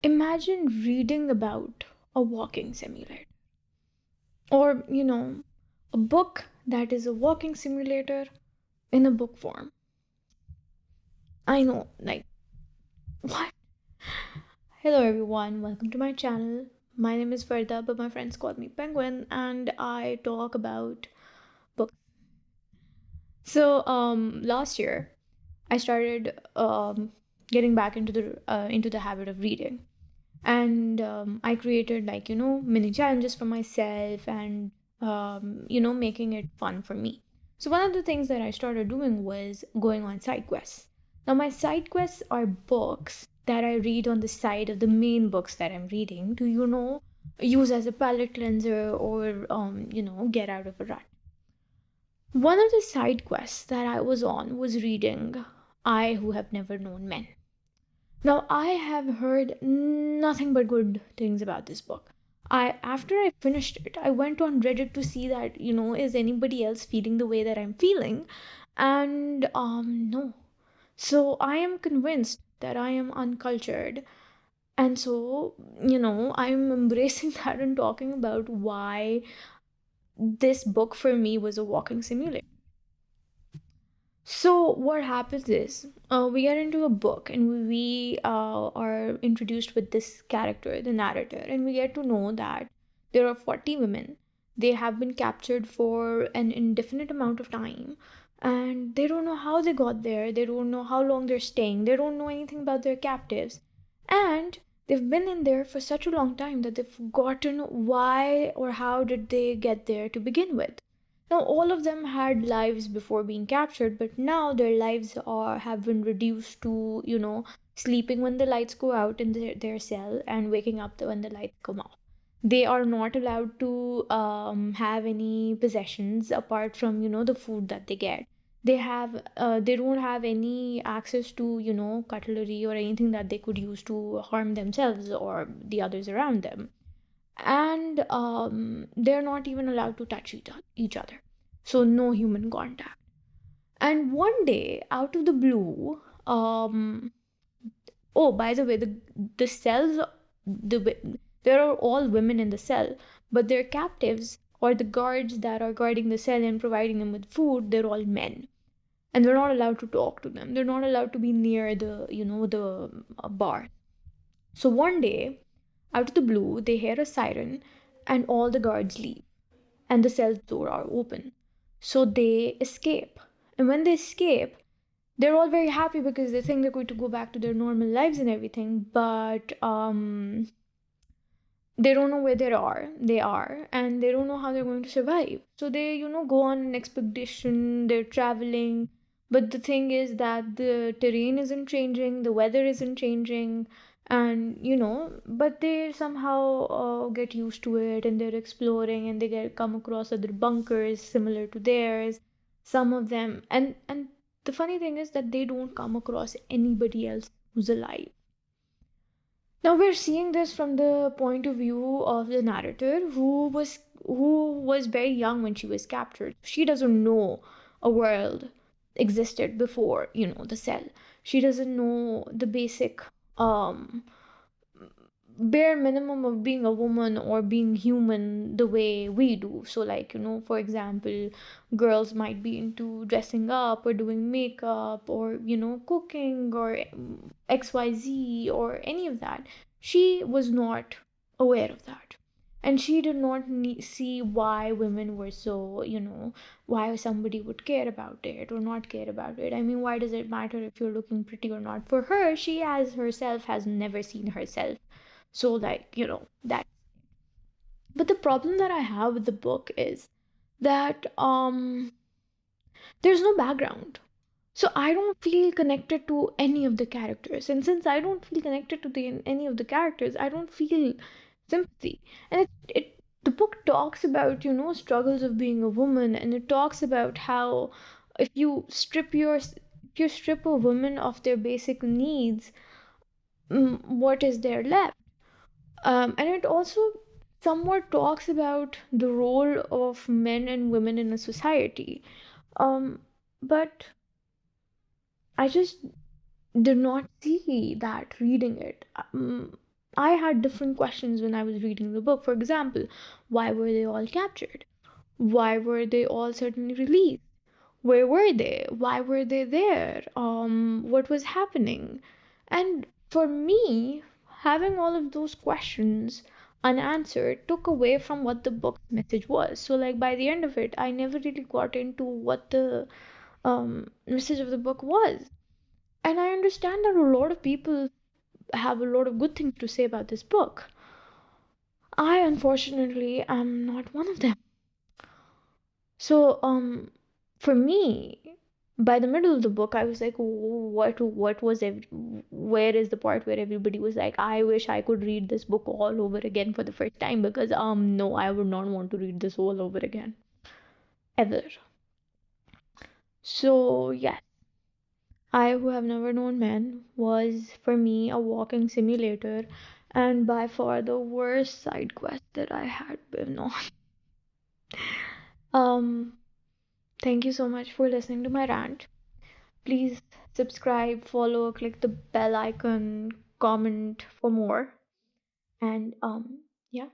Imagine reading about a walking simulator, or a book that is a walking simulator in a book form. I know, like, what? Hello, everyone, welcome to my channel. My name is Farda, but my friends call me Penguin, and I talk about books. Last year I started getting back into the habit of reading, and I created, mini challenges for myself, and making it fun for me. So one of the things that I started doing was going on side quests. Now my side quests are books that I read on the side of the main books that I'm reading to use as a palate cleanser, or get out of a rut. One of the side quests that I was on was reading I Who Have Never Known Men. Now, I have heard nothing but good things about this book. After I finished it, I went on Reddit to see that, is anybody else feeling the way that I'm feeling? And no. So I am convinced that I am uncultured. And so, I'm embracing that and talking about why this book for me was a walking simulator. So what happens is, we get into a book, and we are introduced with this character, the narrator, and we get to know that there are 40 women. They have been captured for an indefinite amount of time, and they don't know how they got there. They don't know how long they're staying. They don't know anything about their captives, and they've been in there for such a long time that they've forgotten why or how did they get there to begin with. Now, all of them had lives before being captured, but now their lives have been reduced to, sleeping when the lights go out in their cell, and waking up when the lights come off. They are not allowed to have any possessions apart from, the food that they get. They don't have any access to, cutlery or anything that they could use to harm themselves or the others around them, and they're not even allowed to touch each other, so no human contact. And one day, out of the blue, oh, by the way, the cells, there are all women in the cell, but their captives, or the guards that are guarding the cell and providing them with food, they're all men, and they're not allowed to talk to them. They're not allowed to be near the bar. So one day, out of the blue, they hear a siren, and all the guards leave, and the cell door are open. So they escape. And when they escape, they're all very happy because they think they're going to go back to their normal lives and everything, but they don't know where they are, and they don't know how they're going to survive. So they, go on an expedition, they're traveling, but the thing is that the terrain isn't changing, the weather isn't changing, and but they somehow get used to it, and they're exploring, and they get come across other bunkers similar to theirs, some of them, and the funny thing is that they don't come across anybody else who's alive. Now we're seeing this from the point of view of the narrator, who was very young when she was captured. She doesn't know a world existed before, the cell. She doesn't know the basic um bare minimum of being a woman or being human the way we do. So, like, for example, girls might be into dressing up or doing makeup, or, cooking, or XYZ, or any of that. She was not aware of that. And she did not see why women were so, why somebody would care about it or not care about it. I mean, why does it matter if you're looking pretty or not? For her, she as herself has never seen herself, so, like, that. But the problem that I have with the book is that there's no background. So I don't feel connected to any of the characters. And since I don't feel connected to any of the characters, I don't feel sympathy. And the book talks about, struggles of being a woman, and it talks about how if you strip a woman of their basic needs, what is there left? And it also somewhat talks about the role of men and women in a society. But I just did not see that reading it. I had different questions when I was reading the book. For example, why were they all captured? Why were they all suddenly released? Where were they? Why were they there? What was happening? And for me, having all of those questions unanswered took away from what the book's message was. So, like, by the end of it, I never really got into what the message of the book was. And I understand that a lot of people have a lot of good things to say about this book. I unfortunately am not one of them. So, for me, by the middle of the book, I was like, what was where is the part where everybody was like, I wish I could read this book all over again for the first time, because no, I would not want to read this all over again, ever. So yes, I Who Have Never Known Men was for me a walking simulator, and by far the worst side quest that I had been on. Um, thank you so much for listening to my rant. Please subscribe, follow, click the bell icon, comment for more. And yeah,